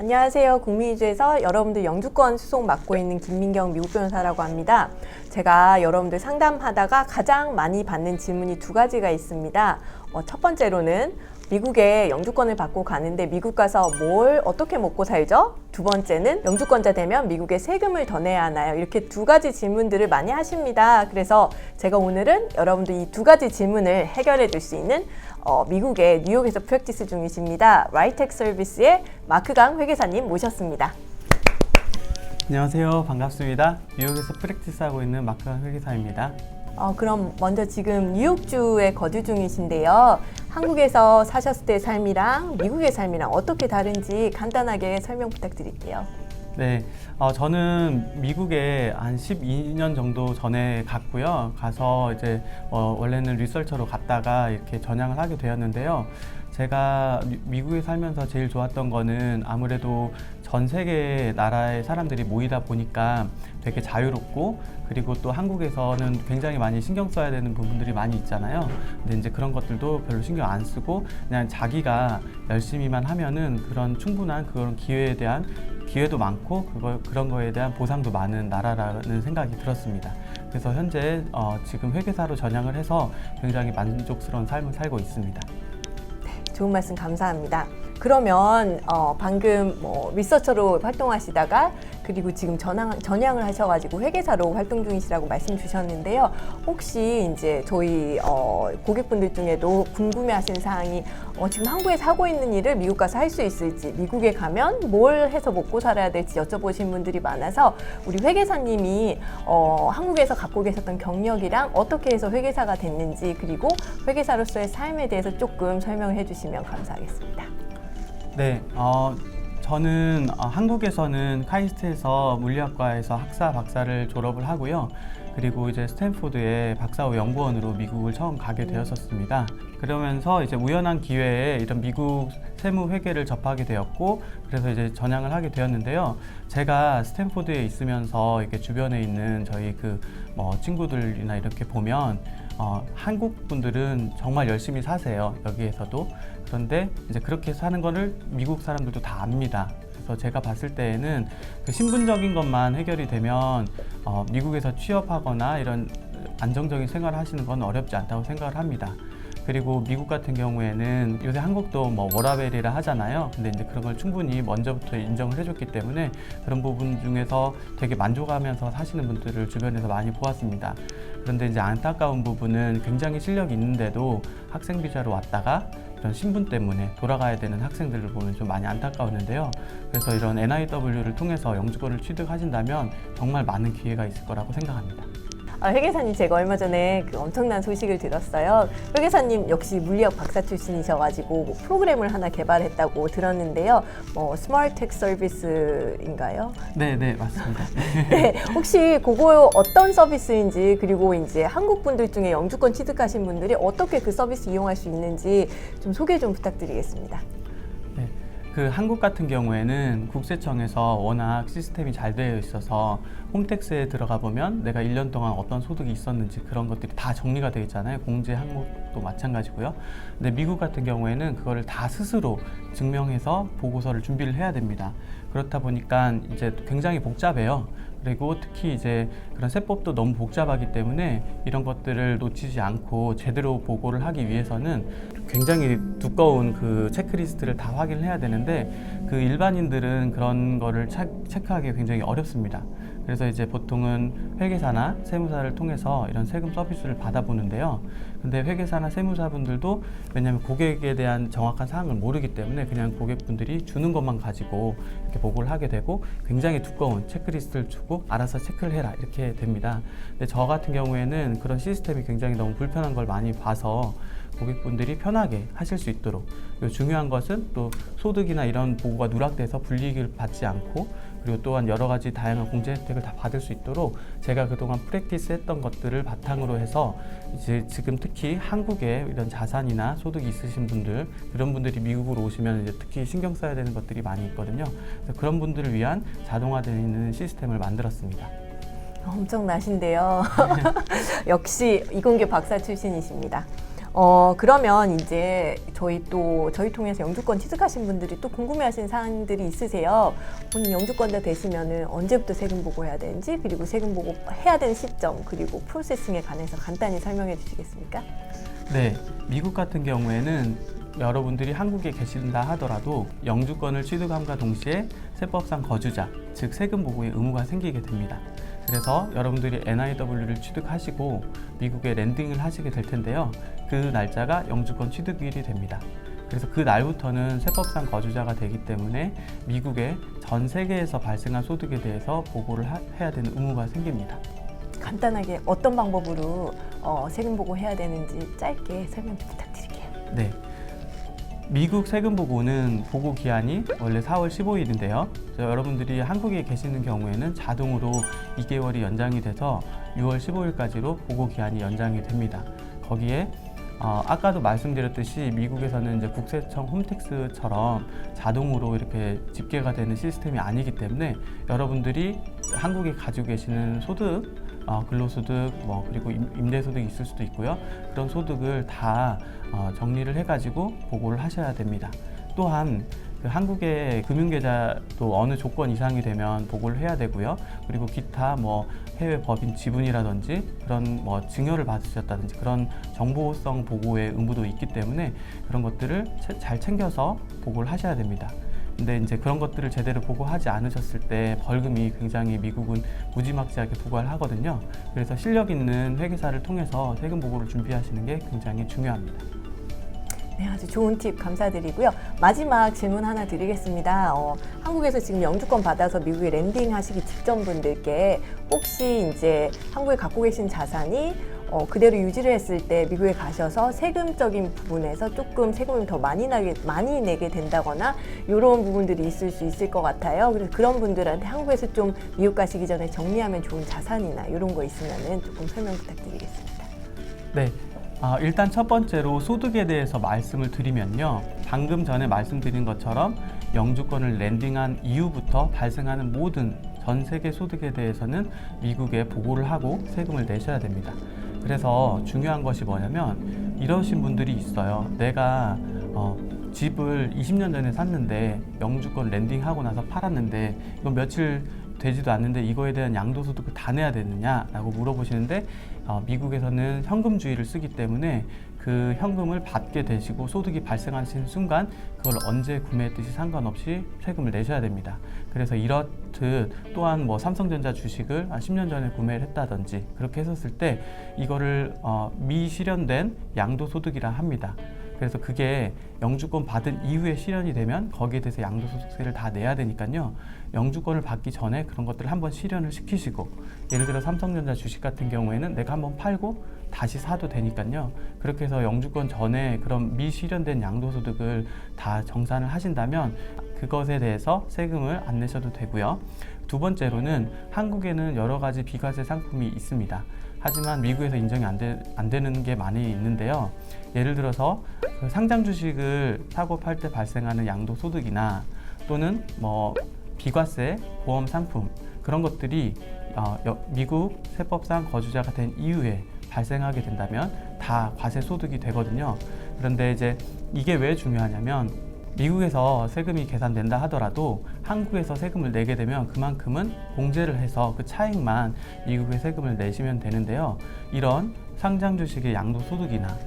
안녕하세요. 국민위주에서 여러분들 영주권 수송 맡고 있는 김민경 미국 변호사라고 합니다. 제가 여러분들 상담하다가 가장 많이 받는 질문이 두 가지가 있습니다. 첫 번째로는 미국에 영주권을 받고 가는데 미국 가서 뭘 어떻게 먹고 살죠? 두 번째는 영주권자 되면 미국에 세금을 더 내야 하나요? 이렇게 두 가지 질문들을 많이 하십니다. 그래서 제가 오늘은 여러분들 이 두 가지 질문을 해결해 줄 수 있는 미국의 뉴욕에서 프랙티스 중이십니다. 라이텍 서비스의 마크강 회계사님 모셨습니다. 안녕하세요. 반갑습니다. 뉴욕에서 프랙티스하고 있는 마크강 회계사입니다. 그럼 먼저 지금 뉴욕주에 거주 중이신데요. 한국에서 사셨을 때 삶이랑 미국의 삶이랑 어떻게 다른지 간단하게 설명 부탁드릴게요. 네, 저는 미국에 한 12년 정도 전에 갔고요. 가서 이제 원래는 리서처로 갔다가 이렇게 전향을 하게 되었는데요. 제가 미국에 살면서 제일 좋았던 거는 아무래도 전 세계 나라의 사람들이 모이다 보니까 되게 자유롭고, 그리고 또 한국에서는 굉장히 많이 신경 써야 되는 부분들이 많이 있잖아요. 근데 이제 그런 것들도 별로 신경 안 쓰고 그냥 자기가 열심히만 하면은 그런 충분한 그런 기회도 많고 그런 거에 대한 보상도 많은 나라라는 생각이 들었습니다. 그래서 현재 지금 회계사로 전향을 해서 굉장히 만족스러운 삶을 살고 있습니다. 좋은 말씀 감사합니다. 그러면 방금 리서처로 활동하시다가 그리고 지금 전향을 하셔가지고 회계사로 활동 중이시라고 말씀 주셨는데요. 혹시 이제 저희 고객분들 중에도 궁금해하시는 사항이 지금 한국에서 하고 있는 일을 미국 가서 할 수 있을지, 미국에 가면 뭘 해서 먹고 살아야 될지 여쭤보신 분들이 많아서 우리 회계사님이 한국에서 갖고 계셨던 경력이랑 어떻게 해서 회계사가 됐는지, 그리고 회계사로서의 삶에 대해서 조금 설명해 주시면 감사하겠습니다. 네, 저는 한국에서는 카이스트에서 물리학과에서 학사, 박사를 졸업을 하고요. 그리고 이제 스탠포드의 박사후 연구원으로 미국을 처음 가게 되었었습니다. 그러면서 이제 우연한 기회에 이런 미국 세무 회계를 접하게 되었고, 그래서 이제 전향을 하게 되었는데요. 제가 스탠포드에 있으면서 이렇게 주변에 있는 저희 친구들이나 이렇게 보면 한국 분들은 정말 열심히 사세요. 여기에서도. 그런데 이제 그렇게 사는 거를 미국 사람들도 다 압니다. 그래서 제가 봤을 때에는 그 신분적인 것만 해결이 되면 미국에서 취업하거나 이런 안정적인 생활을 하시는 건 어렵지 않다고 생각을 합니다. 그리고 미국 같은 경우에는 요새 한국도 워라밸이라 하잖아요. 근데 이제 그런 걸 충분히 먼저부터 인정을 해줬기 때문에 그런 부분 중에서 되게 만족하면서 사시는 분들을 주변에서 많이 보았습니다. 그런데 이제 안타까운 부분은 굉장히 실력이 있는데도 학생 비자로 왔다가 이런 신분 때문에 돌아가야 되는 학생들을 보면 좀 많이 안타까웠는데요. 그래서 이런 NIW를 통해서 영주권을 취득하신다면 정말 많은 기회가 있을 거라고 생각합니다. 회계사님, 제가 얼마 전에 그 엄청난 소식을 들었어요. 회계사님 역시 물리학 박사 출신이셔가지고 프로그램을 하나 개발했다고 들었는데요. 스마트텍 서비스인가요? 네, 맞습니다. 네, 혹시 그거 어떤 서비스인지, 그리고 이제 한국 분들 중에 영주권 취득하신 분들이 어떻게 그 서비스 이용할 수 있는지 좀 소개 좀 부탁드리겠습니다. 네. 한국 같은 경우에는 국세청에서 워낙 시스템이 잘 되어 있어서 홈택스에 들어가 보면 내가 1년 동안 어떤 소득이 있었는지 그런 것들이 다 정리가 되어 있잖아요. 공제 항목도 마찬가지고요. 근데 미국 같은 경우에는 그거를 다 스스로 증명해서 보고서를 준비를 해야 됩니다. 그렇다 보니까 이제 굉장히 복잡해요. 그리고 특히 이제 그런 세법도 너무 복잡하기 때문에 이런 것들을 놓치지 않고 제대로 보고를 하기 위해서는 굉장히 두꺼운 그 체크리스트를 다 확인을 해야 되는데 그 일반인들은 그런 거를 체크하기 굉장히 어렵습니다. 그래서 이제 보통은 회계사나 세무사를 통해서 이런 세금 서비스를 받아보는데요. 근데 회계사나 세무사분들도 왜냐하면 고객에 대한 정확한 사항을 모르기 때문에 그냥 고객분들이 주는 것만 가지고 이렇게 보고를 하게 되고 굉장히 두꺼운 체크리스트를 주고 알아서 체크를 해라 이렇게 됩니다. 근데 저 같은 경우에는 그런 시스템이 굉장히 너무 불편한 걸 많이 봐서 고객분들이 편하게 하실 수 있도록, 그리고 중요한 것은 또 소득이나 이런 보고가 누락돼서 불이익을 받지 않고, 그리고 또한 여러 가지 다양한 공제 혜택을 다 받을 수 있도록 제가 그동안 프랙티스 했던 것들을 바탕으로 해서 이제 지금 특히 한국에 이런 자산이나 소득이 있으신 분들, 그런 분들이 미국으로 오시면 이제 특히 신경 써야 되는 것들이 많이 있거든요. 그래서 그런 분들을 위한 자동화되는 시스템을 만들었습니다. 엄청나신데요. 역시 이공계 박사 출신이십니다. 그러면 이제 저희 통해서 영주권 취득하신 분들이 또 궁금해하시는 사항들이 있으세요. 본인 영주권자 되시면은 언제부터 세금 보고해야 되는지, 그리고 세금 보고 해야 되는 시점, 그리고 프로세싱에 관해서 간단히 설명해 주시겠습니까? 네, 미국 같은 경우에는 여러분들이 한국에 계신다 하더라도 영주권을 취득함과 동시에 세법상 거주자, 즉 세금 보고의 의무가 생기게 됩니다. 그래서 여러분들이 NIW를 취득하시고 미국에 랜딩을 하시게 될 텐데요. 그 날짜가 영주권 취득일이 됩니다. 그래서 그 날부터는 세법상 거주자가 되기 때문에 미국의 전 세계에서 발생한 소득에 대해서 보고를 해야 되는 의무가 생깁니다. 간단하게 어떤 방법으로 세금 보고해야 되는지 짧게 설명 부탁드릴게요. 네. 미국 세금 보고는 보고 기한이 원래 4월 15일인데요. 여러분들이 한국에 계시는 경우에는 자동으로 2개월이 연장이 돼서 6월 15일까지로 보고 기한이 연장이 됩니다. 거기에 아까도 말씀드렸듯이 미국에서는 이제 국세청 홈택스처럼 자동으로 이렇게 집계가 되는 시스템이 아니기 때문에 여러분들이 한국에 가지고 계시는 소득, 근로소득, 그리고 임대소득이 있을 수도 있고요. 그런 소득을 다 정리를 해가지고 보고를 하셔야 됩니다. 또한 그 한국의 금융계좌도 어느 조건 이상이 되면 보고를 해야 되고요. 그리고 기타 해외 법인 지분이라든지 그런 증여를 받으셨다든지 그런 정보성 보고의 의무도 있기 때문에 그런 것들을 잘 챙겨서 보고를 하셔야 됩니다. 근데 이제 그런 것들을 제대로 보고하지 않으셨을 때 벌금이 굉장히 미국은 무지막지하게 부과를 하거든요. 그래서 실력 있는 회계사를 통해서 세금 보고를 준비하시는 게 굉장히 중요합니다. 네, 아주 좋은 팁 감사드리고요. 마지막 질문 하나 드리겠습니다. 한국에서 지금 영주권 받아서 미국에 랜딩 하시기 직전 분들께 혹시 이제 한국에 갖고 계신 자산이 그대로 유지를 했을 때 미국에 가셔서 세금적인 부분에서 조금 세금을 더 많이 내게 된다거나 이런 부분들이 있을 수 있을 것 같아요. 그래서 그런 분들한테 한국에서 좀 미국 가시기 전에 정리하면 좋은 자산이나 이런 거 있으면은 조금 설명 부탁드리겠습니다. 네. 일단 첫 번째로 소득에 대해서 말씀을 드리면요. 방금 전에 말씀드린 것처럼 영주권을 랜딩한 이후부터 발생하는 모든 전 세계 소득에 대해서는 미국에 보고를 하고 세금을 내셔야 됩니다. 그래서 중요한 것이 뭐냐면 이러신 분들이 있어요. 내가 집을 20년 전에 샀는데 영주권 랜딩하고 나서 팔았는데 이건 며칠 되지도 않는데 이거에 대한 양도소득을 다 내야 되느냐라고 물어보시는데 미국에서는 현금주의를 쓰기 때문에 그 현금을 받게 되시고 소득이 발생하시는 순간 그걸 언제 구매했듯이 상관없이 세금을 내셔야 됩니다. 그래서 이렇듯 또한 삼성전자 주식을 한 10년 전에 구매를 했다든지 그렇게 했었을 때 이거를 미실현된 양도소득이라 합니다. 그래서 그게 영주권 받은 이후에 실현이 되면 거기에 대해서 양도소득세를 다 내야 되니까요. 영주권을 받기 전에 그런 것들을 한번 실현을 시키시고 예를 들어 삼성전자 주식 같은 경우에는 내가 한번 팔고 다시 사도 되니까요. 그렇게 해서 영주권 전에 그런 미실현된 양도소득을 다 정산을 하신다면 그것에 대해서 세금을 안 내셔도 되고요. 두 번째로는 한국에는 여러 가지 비과세 상품이 있습니다. 하지만 미국에서 인정이 안 되는 게 많이 있는데요. 예를 들어서 그 상장 주식을 사고 팔 때 발생하는 양도소득이나 또는 비과세 보험 상품 그런 것들이 미국 세법상 거주자가 된 이후에 발생하게 된다면 다 과세 소득이 되거든요. 그런데 이제 이게 왜 중요하냐면 미국에서 세금이 계산된다 하더라도 한국에서 세금을 내게 되면 그만큼은 공제를 해서 그 차익만 미국에 세금을 내시면 되는데요. 이런 상장 주식의 양도소득이나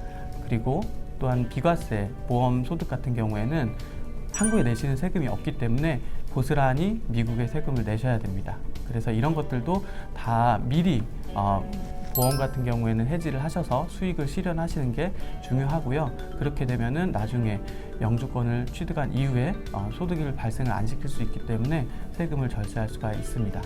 그리고 또한 비과세 보험 소득 같은 경우에는 한국에 내시는 세금이 없기 때문에 고스란히 미국에 세금을 내셔야 됩니다. 그래서 이런 것들도 다 미리 보험 같은 경우에는 해지를 하셔서 수익을 실현하시는 게 중요하고요. 그렇게 되면은 나중에 영주권을 취득한 이후에 소득을 발생을 안 시킬 수 있기 때문에 세금을 절세할 수가 있습니다.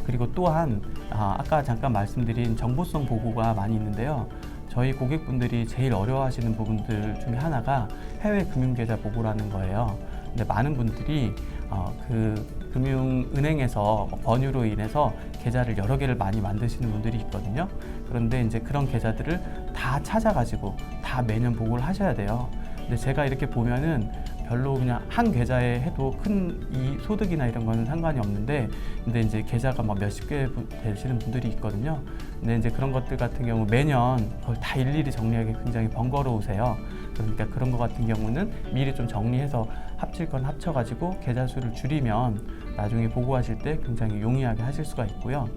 그리고 또한 아까 잠깐 말씀드린 정보성 보고가 많이 있는데요. 저희 고객분들이 제일 어려워하시는 부분들 중에 하나가 해외 금융계좌 보고라는 거예요. 근데 많은 분들이 그 금융은행에서 권유로 인해서 계좌를 여러 개를 많이 만드시는 분들이 있거든요. 그런데 이제 그런 계좌들을 다 찾아가지고 다 매년 보고를 하셔야 돼요. 근데 제가 이렇게 보면은 별로 그냥 한 계좌에 해도 큰 이 소득이나 이런 거는 상관이 없는데, 근데 이제 계좌가 막 몇십 개 되시는 분들이 있거든요. 근데 이제 그런 것들 같은 경우 매년 그걸 다 일일이 정리하기 굉장히 번거로우세요. 그러니까 그런 것 같은 경우는 미리 좀 정리해서 합칠 건 합쳐가지고 계좌 수를 줄이면 나중에 보고하실 때 굉장히 용이하게 하실 수가 있고요.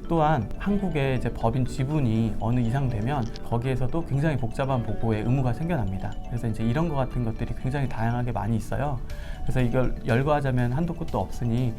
또한 한국의 이제 법인 지분이 어느 이상 되면 거기에서도 굉장히 복잡한 보고의 의무가 생겨납니다. 그래서 이제 이런 것 같은 것들이 굉장히 다양하게 많이 있어요. 그래서 이걸 열거하자면 한도 끝도 없으니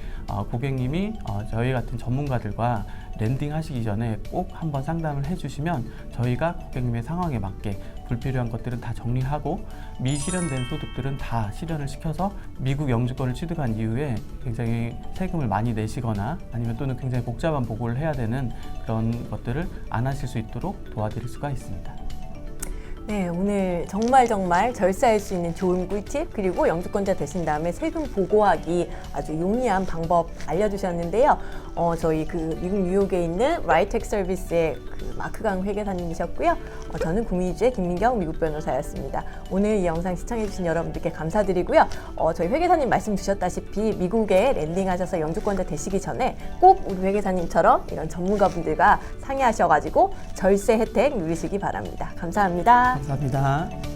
고객님이 저희 같은 전문가들과 랜딩 하시기 전에 꼭 한번 상담을 해주시면 저희가 고객님의 상황에 맞게 불필요한 것들은 다 정리하고 미실현된 소득들은 다 실현을 시켜서 미국 영주권을 취득한 이후에 굉장히 세금을 많이 내시거나 아니면 또는 굉장히 복잡한 보고를 해야 되는 그런 것들을 안 하실 수 있도록 도와드릴 수가 있습니다. 네, 오늘 정말 절세할 수 있는 좋은 꿀팁, 그리고 영주권자 되신 다음에 세금 보고하기 아주 용이한 방법 알려주셨는데요. 저희 그 미국 뉴욕에 있는 라이텍 서비스의 그 마크강 회계사님이셨고요. 저는 구미주의 김민경 미국 변호사였습니다. 오늘 이 영상 시청해주신 여러분들께 감사드리고요. 저희 회계사님 말씀 주셨다시피 미국에 랜딩하셔서 영주권자 되시기 전에 꼭 우리 회계사님처럼 이런 전문가분들과 상의하셔가지고 절세 혜택 누리시기 바랍니다. 감사합니다. 감사합니다.